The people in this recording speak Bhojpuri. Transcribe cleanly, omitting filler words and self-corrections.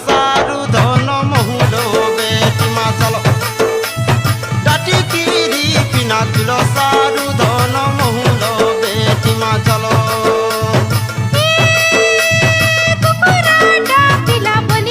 सारू धन महुल बेटी मा चल डाटी किरी पिना किलो सारू धन महुल बेटी मा चलो